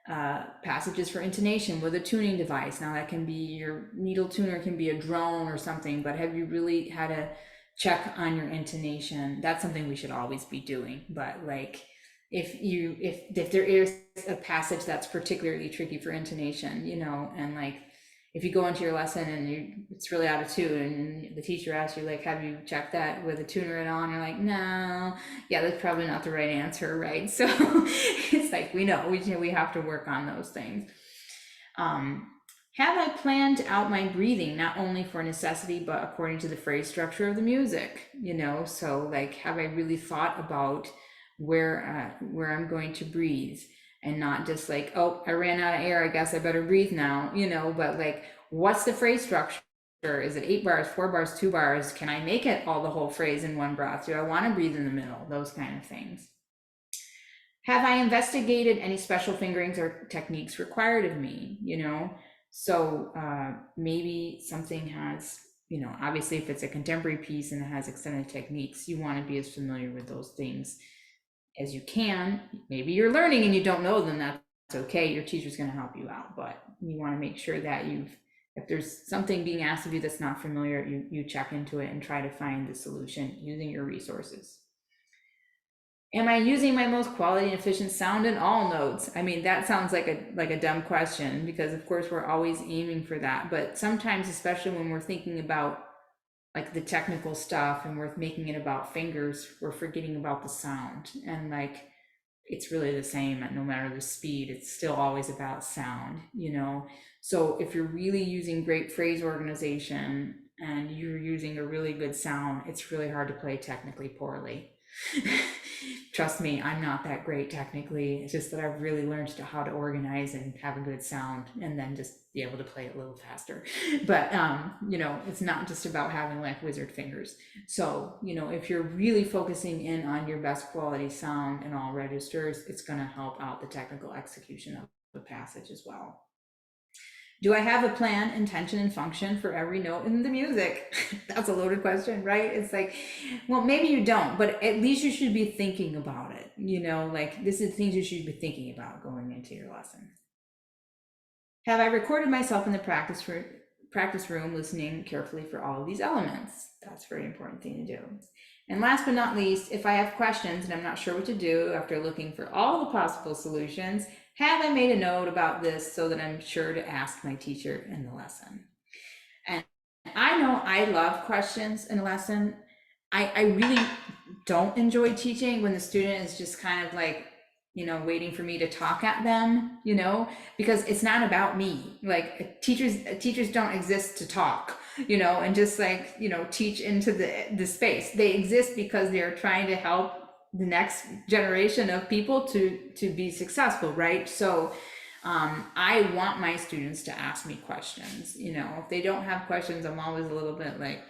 passages for intonation with a tuning device? Now that can be your needle tuner, can be a drone or something, but have you really had a check on your intonation? That's something we should always be doing. But like if there is a passage that's particularly tricky for intonation, you know, and like if you go into your lesson and it's really out of tune and the teacher asks you like, have you checked that with a tuner and on? You're like, no, yeah, that's probably not the right answer, right? So it's like, we know we have to work on those things. Have I planned out my breathing, not only for necessity, but according to the phrase structure of the music, you know? So like, have I really thought about where I'm going to breathe? And not just like, oh, I ran out of air, I guess I better breathe now, you know, but like, what's the phrase structure? Is it 8 bars, 4 bars, 2 bars? Can I make it all the whole phrase in one breath? Do I want to breathe in the middle? Those kind of things. Have I investigated any special fingerings or techniques required of me, you know? So maybe something has, you know, obviously if it's a contemporary piece and it has extended techniques, you want to be as familiar with those things as you can. Maybe you're learning and you don't know them, that's okay. Your teacher's going to help you out, but you want to make sure that if there's something being asked of you that's not familiar, you check into it and try to find the solution using your resources. Am I using my most quality and efficient sound in all notes? I mean, that sounds like a dumb question, because of course we're always aiming for that, but sometimes, especially when we're thinking about like the technical stuff and we're making it about fingers, we're forgetting about the sound. And like, it's really the same no matter the speed, it's still always about sound, you know? So if you're really using great phrase organization and you're using a really good sound, it's really hard to play technically poorly. Trust me, I'm not that great technically. It's just that I've really learned how to organize and have a good sound and then just be able to play it a little faster. But, you know, it's not just about having like wizard fingers. So, you know, if you're really focusing in on your best quality sound in all registers, it's going to help out the technical execution of the passage as well. Do I have a plan, intention, and function for every note in the music? That's a loaded question, right? It's like, well, maybe you don't, but at least you should be thinking about it. You know, like this is things you should be thinking about going into your lesson. Have I recorded myself in the practice room listening carefully for all of these elements? That's a very important thing to do. And last but not least, if I have questions and I'm not sure what to do after looking for all the possible solutions, have I made a note about this so that I'm sure to ask my teacher in the lesson? I know I love questions in a lesson. I really don't enjoy teaching when the student is just kind of like, waiting for me to talk at them, because it's not about me. Like teachers don't exist to talk, and just like, teach into the space. They exist because they're trying to help the next generation of people to be successful, right? So I want my students to ask me questions. If they don't have questions, I'm always a little bit like,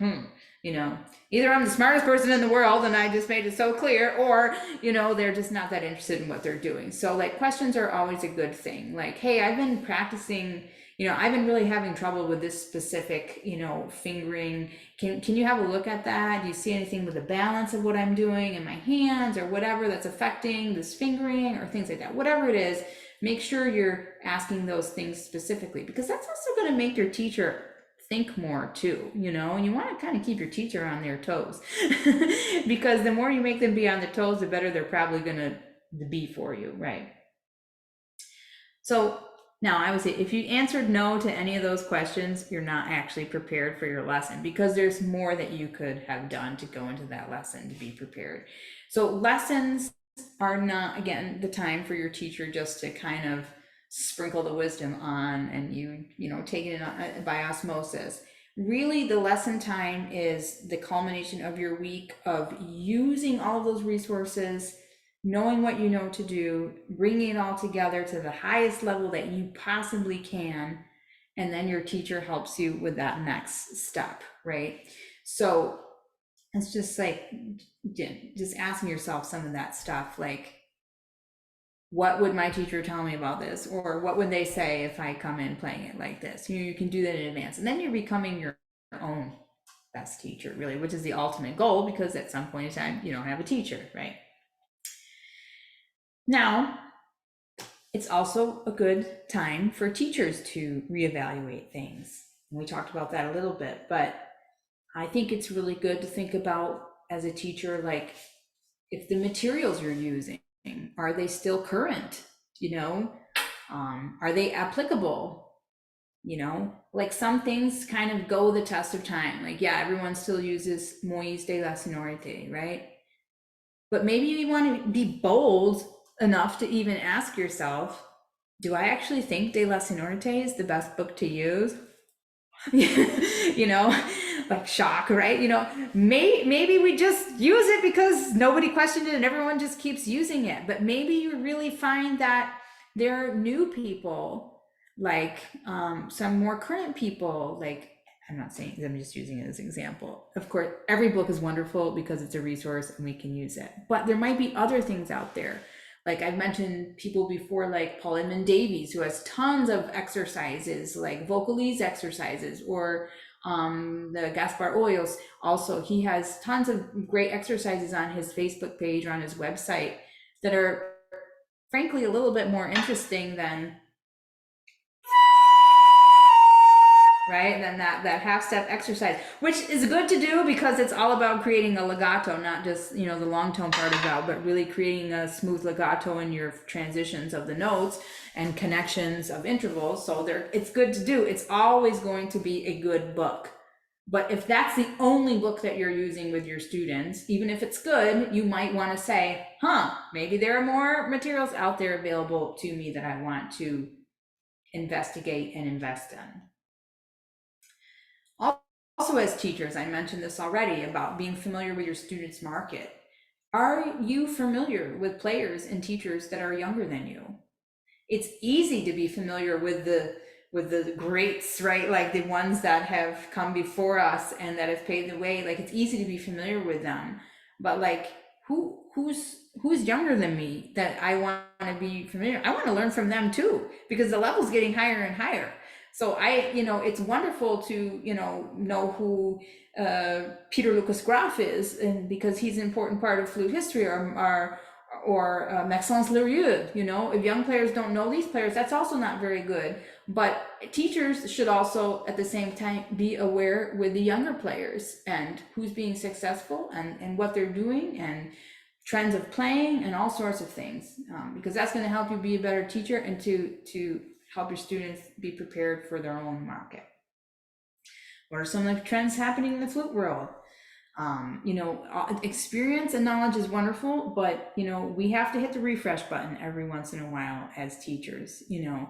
either I'm the smartest person in the world and I just made it so clear, or, they're just not that interested in what they're doing. So like questions are always a good thing. Like, hey, I've been practicing, I've been really having trouble with this specific, fingering. Can you have a look at that? Do you see anything with the balance of what I'm doing in my hands or whatever that's affecting this fingering or things like that? Whatever it is, make sure you're asking those things specifically, because that's also going to make your teacher think more too, and you want to kind of keep your teacher on their toes because the more you make them be on their toes, the better they're probably going to be for you, right? So now I would say if you answered no to any of those questions, you're not actually prepared for your lesson, because there's more that you could have done to go into that lesson to be prepared. So lessons are not, again, the time for your teacher just to kind of sprinkle the wisdom on and take it in by osmosis. Really, the lesson time is the culmination of your week of using all of those resources, knowing what you know to do, bringing it all together to the highest level that you possibly can, and then your teacher helps you with that next step, right? So it's just like, just asking yourself some of that stuff, like, what would my teacher tell me about this? Or what would they say if I come in playing it like this? You can do that in advance. And then you're becoming your own best teacher, really, which is the ultimate goal, because at some point in time, you don't have a teacher, right? Now, it's also a good time for teachers to reevaluate things. We talked about that a little bit, but I think it's really good to think about, as a teacher, like, if the materials you're using, are they still current? Are they applicable? Like some things kind of go the test of time. Like, yeah, everyone still uses Moïse de la Sonorité, right? But maybe you want to be bold enough to even ask yourself, do I actually think De La Sonorité is the best book to use? Like shock, right? Maybe we just use it because nobody questioned it and everyone just keeps using it. But maybe you really find that there are new people, like some more current people, like, I'm not saying, I'm just using it as an example. Of course, every book is wonderful because it's a resource and we can use it. But there might be other things out there. Like I've mentioned people before, like Paul Edmund Davies, who has tons of exercises, like vocalese exercises, or the Gaspar Hoyos. Also, he has tons of great exercises on his Facebook page or on his website that are frankly a little bit more interesting than that half-step exercise, which is good to do because it's all about creating a legato, not just the long tone part of vowel, but really creating a smooth legato in your transitions of the notes and connections of intervals. So it's good to do. It's always going to be a good book. But if that's the only book that you're using with your students, even if it's good, you might want to say, maybe there are more materials out there available to me that I want to investigate and invest in. Also, as teachers, I mentioned this already about being familiar with your students' market. Are you familiar with players and teachers that are younger than you? It's easy to be familiar with the greats, right? Like the ones that have come before us and that have paved the way. Like it's easy to be familiar with them. But like who's younger than me that I want to be familiar? I want to learn from them too, because the level's getting higher and higher. So it's wonderful to, know who Peter Lucas Graf is, and because he's an important part of flute history, or Maxence Lerieux. If young players don't know these players, that's also not very good. But teachers should also, at the same time, be aware with the younger players and who's being successful and what they're doing and trends of playing and all sorts of things, because that's going to help you be a better teacher and to help your students be prepared for their own market. What are some of the trends happening in the flute world? You know, experience and knowledge is wonderful, but you know, we have to hit the refresh button every once in a while as teachers. You know,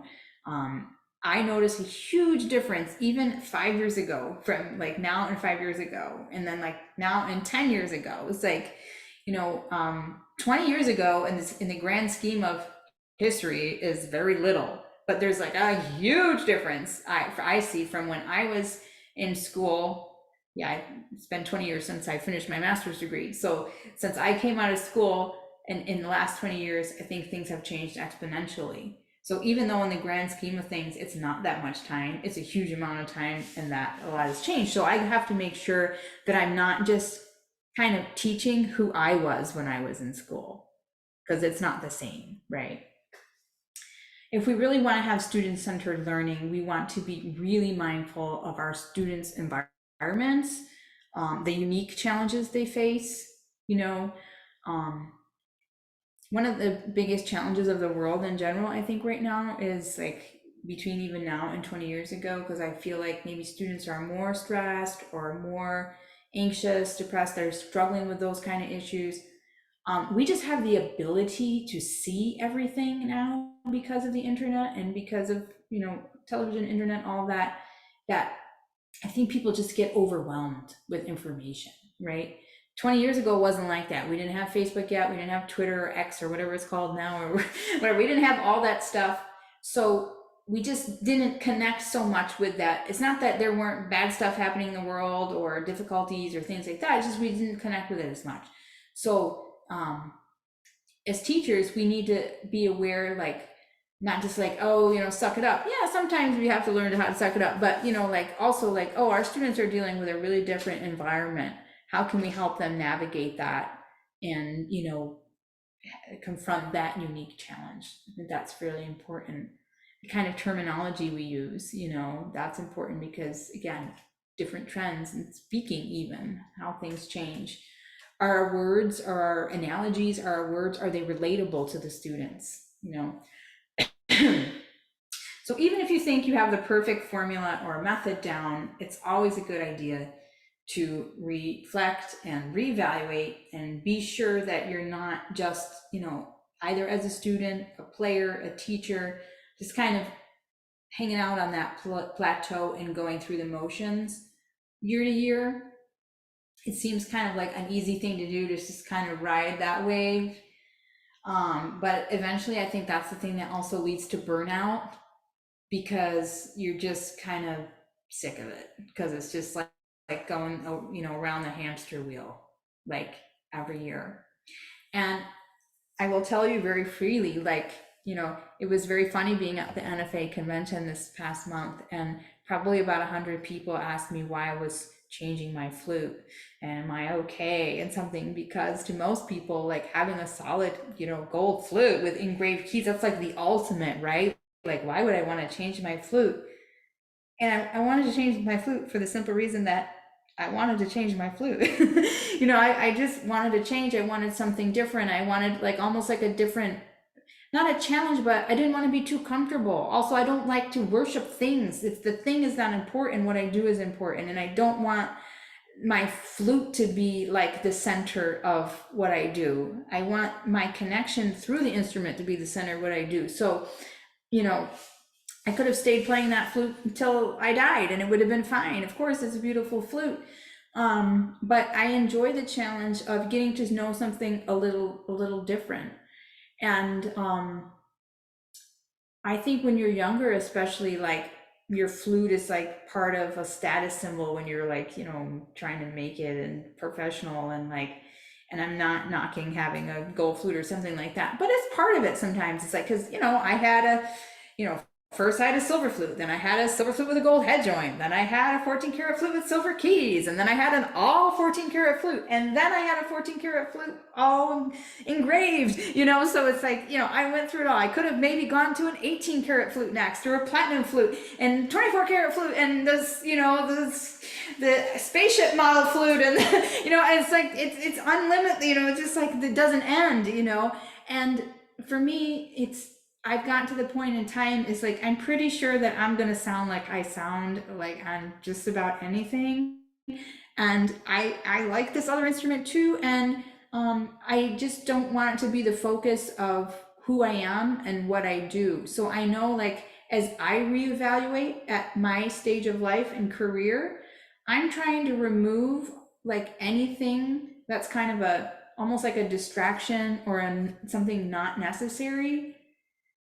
I notice a huge difference even 5 years ago from like now and 5 years ago, and then like now and 10 years ago. It's like, you know, 20 years ago in the grand scheme of history is very little, but there's like a huge difference I see from when I was in school. Yeah, it's been 20 years since I finished my master's degree. So since I came out of school and in the last 20 years, I think things have changed exponentially. So even though in the grand scheme of things, it's not that much time, it's a huge amount of time and that a lot has changed. So I have to make sure that I'm not just kind of teaching who I was when I was in school, because it's not the same, right? If we really want to have student-centered learning, we want to be really mindful of our students' environments, the unique challenges they face. You know, one of the biggest challenges of the world in general, I think right now, is like between even now and 20 years ago, because I feel like maybe students are more stressed or more anxious, depressed, they're struggling with those kind of issues. We just have the ability to see everything now because of the internet and because of, you know, television, internet, all that, that I think people just get overwhelmed with information, right? 20 years ago wasn't like that. We didn't have Facebook yet. We didn't have Twitter or X or whatever it's called now, or whatever. We didn't have all that stuff. So we just didn't connect so much with that. It's not that there weren't bad stuff happening in the world or difficulties or things like that. It's just we didn't connect with it as much. So as teachers, we need to be aware, like, not just like, oh, you know, suck it up. Yeah, sometimes we have to learn how to suck it up, but you know, like also like, oh, our students are dealing with a really different environment. How can we help them navigate that and, you know, confront that unique challenge? I think that's really important. The kind of terminology we use, you know, that's important because again, different trends and speaking, even how things change. Are our words, are our analogies, are our words, are they relatable to the students? You know, so even if you think you have the perfect formula or method down, it's always a good idea to reflect and reevaluate and be sure that you're not just, you know, either as a student, a player, a teacher, just kind of hanging out on that plateau and going through the motions year to year. It seems kind of like an easy thing to do, to just kind of ride that wave. But eventually I think that's the thing that also leads to burnout, because you're just kind of sick of it, because it's just like going, you know, around the hamster wheel like every year. And I will tell you very freely, like, you know, it was very funny being at the NFA convention this past month, and probably about 100 people asked me why I was changing my flute and am I okay and something, because to most people, like having a solid, you know, gold flute with engraved keys, that's like the ultimate, right? Like, why would I want to change my flute? And I wanted to change my flute for the simple reason that I wanted to change my flute. You know, I just wanted to change. I wanted something different. I wanted like almost like a different, not a challenge, but I didn't want to be too comfortable. Also, I don't like to worship things. If the thing is not important, what I do is important. And I don't want my flute to be like the center of what I do. I want my connection through the instrument to be the center of what I do. So, you know, I could have stayed playing that flute until I died and it would have been fine. Of course, it's a beautiful flute. But I enjoy the challenge of getting to know something a little different. And I think when you're younger, especially, like your flute is like part of a status symbol when you're like, you know, trying to make it and professional and like, and I'm not knocking having a gold flute or something like that, but it's part of it sometimes. It's like, because, you know, I had a, you know, first I had a silver flute, then I had a silver flute with a gold head joint, then I had a 14 karat flute with silver keys, and then I had an all 14 karat flute, and then I had a 14 karat flute all engraved, you know. So it's like, you know, I went through it all. I could have maybe gone to an 18 karat flute next, or a platinum flute, and 24 karat flute, and this, you know, this, the spaceship model flute, and you know, and it's like it's unlimited, you know. It's just like it doesn't end, you know. And for me, it's, I've gotten to the point in time, it's like I'm pretty sure that I'm gonna sound like I sound like on just about anything. And I like this other instrument too, and I just don't want it to be the focus of who I am and what I do. So I know, like, as I reevaluate at my stage of life and career, I'm trying to remove like anything that's kind of a almost like a distraction or something not necessary,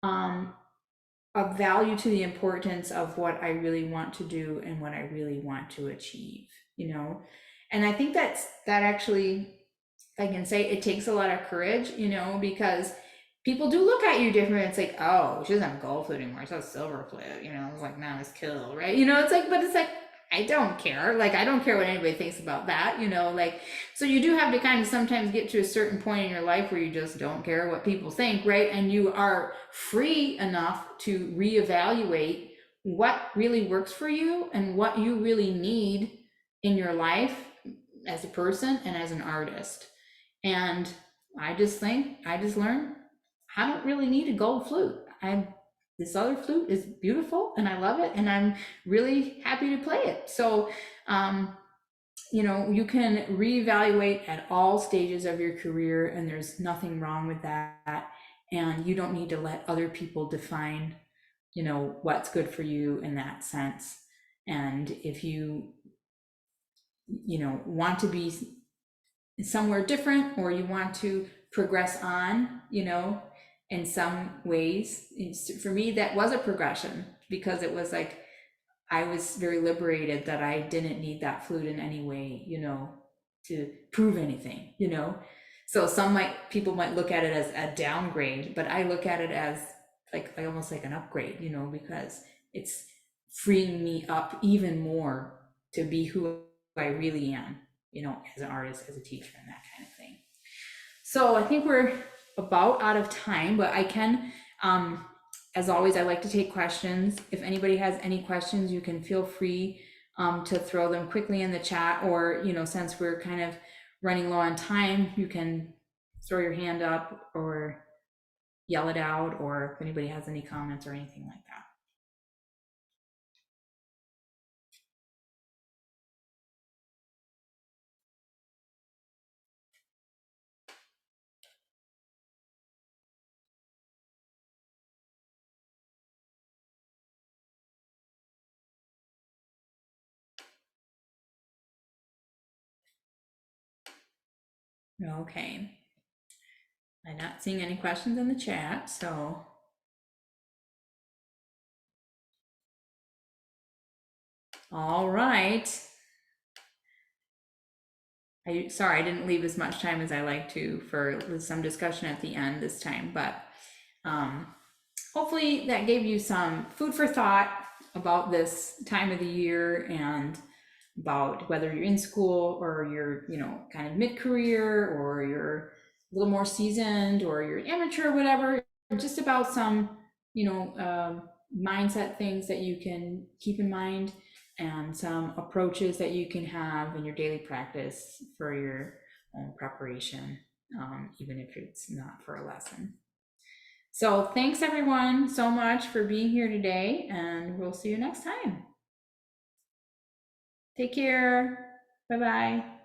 um, of value to the importance of what I really want to do and what I really want to achieve, you know? And I think that actually, I can say it takes a lot of courage, you know, because people do look at you different. It's like, oh, she doesn't have gold flute anymore. She has silver flute, you know, it's like, now it's kill, right? You know, it's like, but it's like, I don't care. Like, I don't care what anybody thinks about that, you know, like, so you do have to kind of sometimes get to a certain point in your life where you just don't care what people think, right? And you are free enough to reevaluate what really works for you and what you really need in your life as a person and as an artist. And I just learned I don't really need a gold flute. This other flute is beautiful and I love it and I'm really happy to play it. So, you know, you can reevaluate at all stages of your career and there's nothing wrong with that. And you don't need to let other people define, you know, what's good for you in that sense. And if you know, want to be somewhere different or you want to progress on, you know, in some ways. For me, that was a progression because it was like I was very liberated that I didn't need that flute in any way, you know, to prove anything, you know. So people might look at it as a downgrade, but I look at it as like almost like an upgrade, you know, because it's freeing me up even more to be who I really am, you know, as an artist, as a teacher, and that kind of thing. So I think we're about out of time, but I can, as always, I like to take questions. If anybody has any questions, you can feel free to throw them quickly in the chat, or, you know, since we're kind of running low on time, you can throw your hand up or yell it out, or if anybody has any comments or anything like that. Okay. I'm not seeing any questions in the chat, so. All right. Sorry, I didn't leave as much time as I like to for some discussion at the end this time, but hopefully that gave you some food for thought about this time of the year and about whether you're in school or you're, you know, kind of mid-career or you're a little more seasoned or you're an amateur or whatever, just about some, you know, mindset things that you can keep in mind and some approaches that you can have in your daily practice for your own preparation, even if it's not for a lesson. So thanks everyone so much for being here today, and we'll see you next time. Take care. Bye-bye.